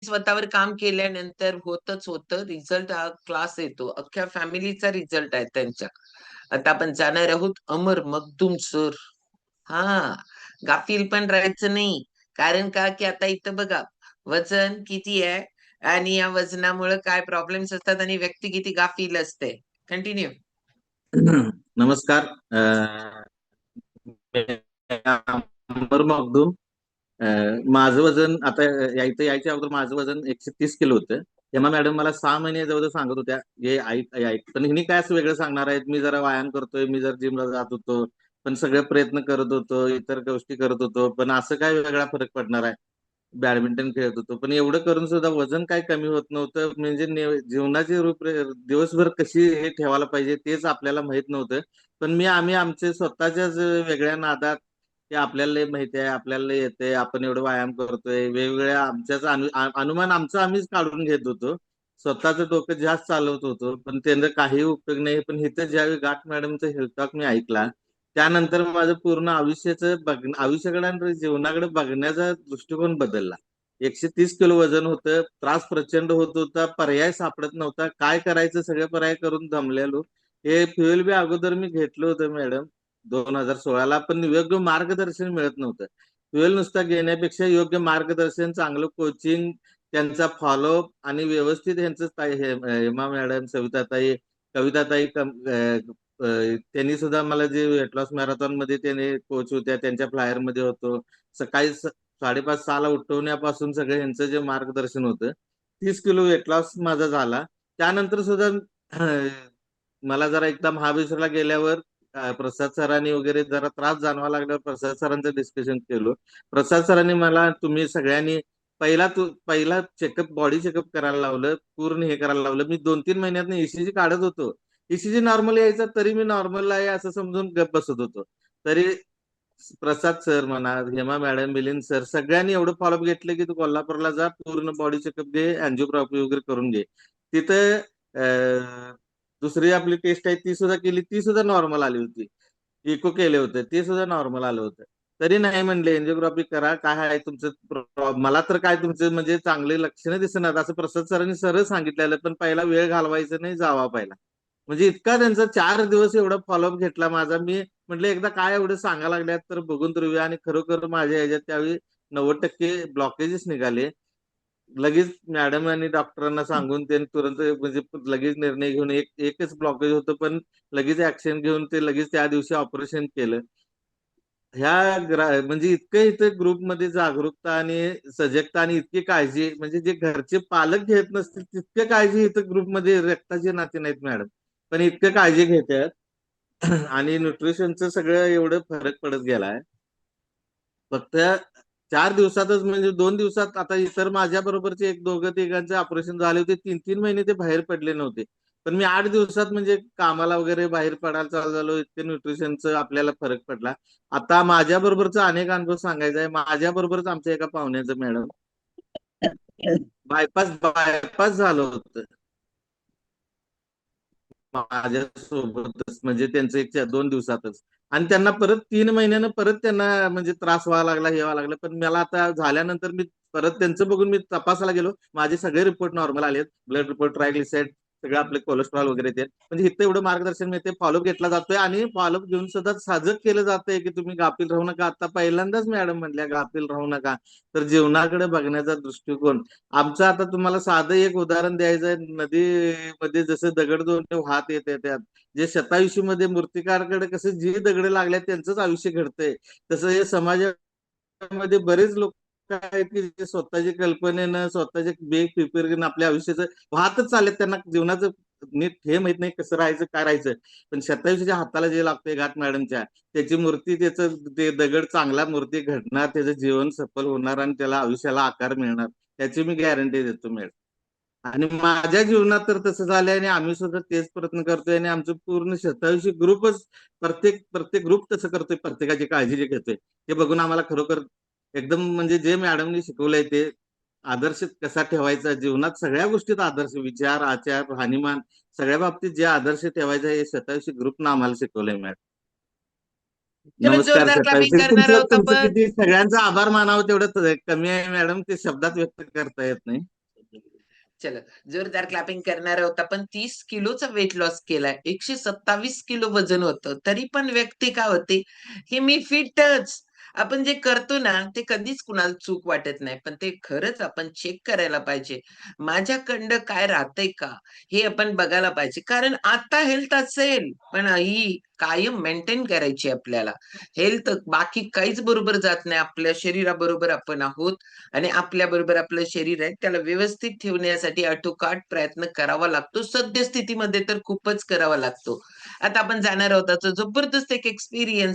स्वतःवर काम केल्यानंतर होतच होतं. रिझल्ट हा क्लास येतो. अख्ख्या फॅमिलीचा रिझल्ट आहे त्यांच्या. आता आपण जाणार आहोत अमर मखदूम सर. हां, गाफील पण राहायचं नाही. कारण का, की आता इथं बघा, वजन किती आहे आणि या वजनामुळं काय प्रॉब्लेम्स असतात आणि व्यक्ती किती गाफील असते. कंटिन्यू. नमस्कार. अमर मखदूम. माझं वजन आता इथं यायच्या अगोदर माझं वजन 130 किलो होतं. हेमा मॅडम मला 6 महिने जवळ सांगत होत्या, हे ऐक पण हिने काय असं वेगळं सांगणार आहेत. मी जरा व्यायाम करतोय, मी जर जिमला जात होतो, पण सगळे प्रयत्न करत होतो, इतर गोष्टी करत होतो, पण असं काय वेगळा फरक पडणार आहे. बॅडमिंटन खेळत होतो, पण एवढं करून सुद्धा वजन काय कमी होत नव्हतं. म्हणजे जीवनाची दिवसभर कशी हे ठेवायला पाहिजे तेच आपल्याला माहित नव्हतं. पण आम्ही आमचे स्वतःच्याच वेगळ्या नादात, ते आपल्याला लय माहिती आहे, आपल्याला लय येते, आपण एवढं व्यायाम करतोय, वेगवेगळ्या आमच्याच अनुमान आमचा आम्हीच काढून घेत होतो. स्वतःचं डोकं जास्त चालवत होतो, पण त्यांचा काही उपयोग नाही. पण इथं ज्यावेळी गाठ मॅडमचा हेल्थ टॉक मी ऐकला, त्यानंतर माझं पूर्ण आयुष्याकडे आणि जीवनाकडे बघण्याचा दृष्टिकोन बदलला. 130 किलो वजन होतं, त्रास प्रचंड होत होता, पर्याय सापडत नव्हता, काय करायचं सगळे पर्याय करून दमलेलो. हे फ्युएल बी अगोदर मी घेतलं होतं मॅडम, 2016ला, पण योग्य मार्गदर्शन मिळत नव्हतं. फ्युएल नुसता घेण्यापेक्षा योग्य मार्गदर्शन, चांगलं कोचिंग, त्यांचा फॉलोअप आणि व्यवस्थित यांचं हेमा मॅडम, कविताताई त्यांनी सुद्धा मला जे वेट लॉस मॅरेथॉन मध्ये त्याने कोच होत्या, त्यांच्या फ्लायर मध्ये होतो. सकाळी 5:30-6ला उठवण्यापासून सगळं यांचं जे मार्गदर्शन होतं, 30 किलो वेट लॉस माझा झाला. त्यानंतर सुद्धा मला जरा एकदा महाबळेश्वरला गेल्यावर प्रसाद सरांनी वगैरे जरा त्रास जाणवा लागल्यावर प्रसाद सरांचं डिस्कशन केलं. प्रसाद सरांनी मला, तुम्ही सगळ्यांनी पहिला चेकअप, बॉडी चेकअप करायला लावलं, पूर्ण हे करायला लावलं. मी 2-3 महिन्यात ईसीजी काढत होतो. ईसीजी नॉर्मल यायचा तरी मी नॉर्मल आहे असं समजून गप्प बसत होतो. तरी प्रसाद सर म्हणा, हेमा मॅडम, मिलिंद सर, सगळ्यांनी एवढं फॉलोअप घेतलं की तू कोल्हापूरला जा, पूर्ण बॉडी चेकअप घे, अँजिओग्राफी वगैरे करून घे. तिथं दुसरी आपली टेस्ट आहे ती सुद्धा केली, ती सुद्धा नॉर्मल आली होती. इको केले होते, ते सुद्धा नॉर्मल आलं होतं. तरी नाही म्हणले, एंजिओग्राफी करा, काय आहे तुमचं मला तर काय तुमचं म्हणजे चांगले लक्षणं दिसणार, असं प्रसाद सरांनी सरळ सांगितलेलं. पण पहिला वेळ घालवायचं नाही, जावा पहिला. म्हणजे इतका त्यांचा 4 दिवस एवढा फॉलोअप घेतला माझा. मी म्हटलं एकदा काय एवढं सांगा लागल्यात तर बघून तर येऊया. आणि खरोखर माझ्या ह्याच्यात त्यावेळी 90% ब्लॉकेजेस निघाले. लगेच मॅडम आणि डॉक्टरांना सांगून ते तुरंत म्हणजे लगेच निर्णय घेऊन, एकच ब्लॉकेज होतं, पण लगेच ऍक्शन घेऊन ते लगेच त्या दिवशी ऑपरेशन केलं. म्हणजे इतकं इथं ग्रुपमध्ये जागरूकता आणि सजगता आणि इतकी काळजी, म्हणजे जे घरचे पालक घेत नसतील तितके काळजी इथं ग्रुपमध्ये रक्ताचे नाते नाहीत मॅडम, पण इतकं काळजी घेतात. आणि न्यूट्रिशनचं सगळं एवढं फरक पडत गेलाय. फक्त 4 दिवसातच, म्हणजे 2 दिवसात. आता इतर माझ्या बरोबरचे एक दोघं तिघांचे ऑपरेशन झाले होते, 3-3 महिने ते बाहेर पडले नव्हते. पण मी 8 दिवसात म्हणजे कामाला वगैरे बाहेर पडायला चालू झालो, इतके न्यूट्रिशनचं आपल्याला फरक पडला. आता माझ्या बरोबरचा अनेक अनुभव सांगायचा आहे. माझ्या बरोबरच आमच्या एका पाहुण्याचं मॅडम बायपास बायपास झालं होतं माझ्या सोबतच, म्हणजे त्यांचं 1-2 दिवसातच. आणि त्यांना परत 3 महिन्यानं परत त्यांना म्हणजे त्रास व्हायला लागला, हे व्हायला लागलं. पण मला आता झाल्यानंतर मी परत त्यांचं बघून मी तपासायला गेलो, माझे सगळे रिपोर्ट नॉर्मल आलेत. ब्लड रिपोर्ट, ट्रायग्लिसराईड, सगळं आपले कोलेस्ट्रॉल वगैरे ते. म्हणजे इथं एवढं मार्गदर्शन मिळते, फॉलोअप घेतला जातोय आणि फॉलोअप घेऊन सुद्धा साजक केलं जातंय की तुम्ही गाफील राहू नका. आता पहिल्यांदाच मॅडम म्हणल्या गाफील राहू नका. तर जीवनाकडे बघण्याचा दृष्टिकोन आमचं, आता तुम्हाला साधं एक उदाहरण द्यायचं आहे. नदीमध्ये जसं दगड दोन वाहत येते, त्यात जे शतायुषी मध्ये मूर्तिकारकडे कसं जी दगड लागल्या त्यांचंच आयुष्य घडतंय, तसं हे समाजामध्ये बरेच लोक आहेत की जे स्वतःच्या कल्पनेनं, स्वतःच्या बेग प्रिपेअर आपल्या आयुष्याचं वाहतच चाललेत. त्यांना जीवनाचं नीट हे माहित नाही कसं राहायचं, काय राहायचं. पण शतायुषीच्या हाताला जे लागतंय घाट मॅडमच्या, त्याची मूर्ती, त्याचं ते दगड चांगला मूर्ती घडणार, त्याचं जीवन सफल होणार आणि त्याला आयुष्याला आकार मिळणार, त्याची मी गॅरंटी देतो मॅडम. आणि माझ्या जीवनात तर तसं झालंय आणि आम्ही सुद्धा तेच प्रयत्न करतोय. आणि आमचं पूर्ण शतायुषी ग्रुपच, प्रत्येक प्रत्येक ग्रुप तसं करतोय, प्रत्येकाची काळजी जे घेतोय ते बघून आम्हाला खरोखर एकदम, म्हणजे जे मॅडमनी शिकवलंय ते आदर्श कसा ठेवायचा जीवनात, सगळ्या गोष्टीत आदर्श, विचार, आचार, राहणीमान, सगळ्या बाबतीत जे आदर्श ठेवायचा हे शतायुषी ग्रुपनं आम्हाला शिकवलंय मॅडम. चलो नमस्कार जोरदार सकाळी क्लॅपिंग करणार तुमचं आहोत तुमचं आपण. किती सगळ्यांचा आभार मानावं तेवढं कमी आहे मॅडम, ते शब्दात व्यक्त करता येत नाही. चलो जोरदार क्लॅपिंग करणार आहोत आपण. 30 किलोचा वेट लॉस केलाय. 127 किलो वजन होतं. तरी पण व्यक्ती काय होते, की मी फिटच. आपण जे करतो ना, ते कधीच कुणाला चूक वाटत नाही. पण ते खरंच आपण चेक करायला पाहिजे. माझ्याकडनं काय राहतंय का? हे आपण बघायला पाहिजे. कारण आता हेल्थ असेल, पण ही कायम मेंटेन करायची आपल्याला. हेल्थ बाकी काहीच बरोबर जात नाही. आपल्या शरीराबरोबर आपण आहोत. आणि आपल्याबरोबर आपलं शरीर आहे त्याला व्यवस्थित ठेवण्यासाठी आटोकाट प्रयत्न करावा लागतो. सद्यस्थितीमध्ये तर खूपच करावा लागतो. आता आपण जाणार आहोत जबरदस्त एक एक्सपिरियन्स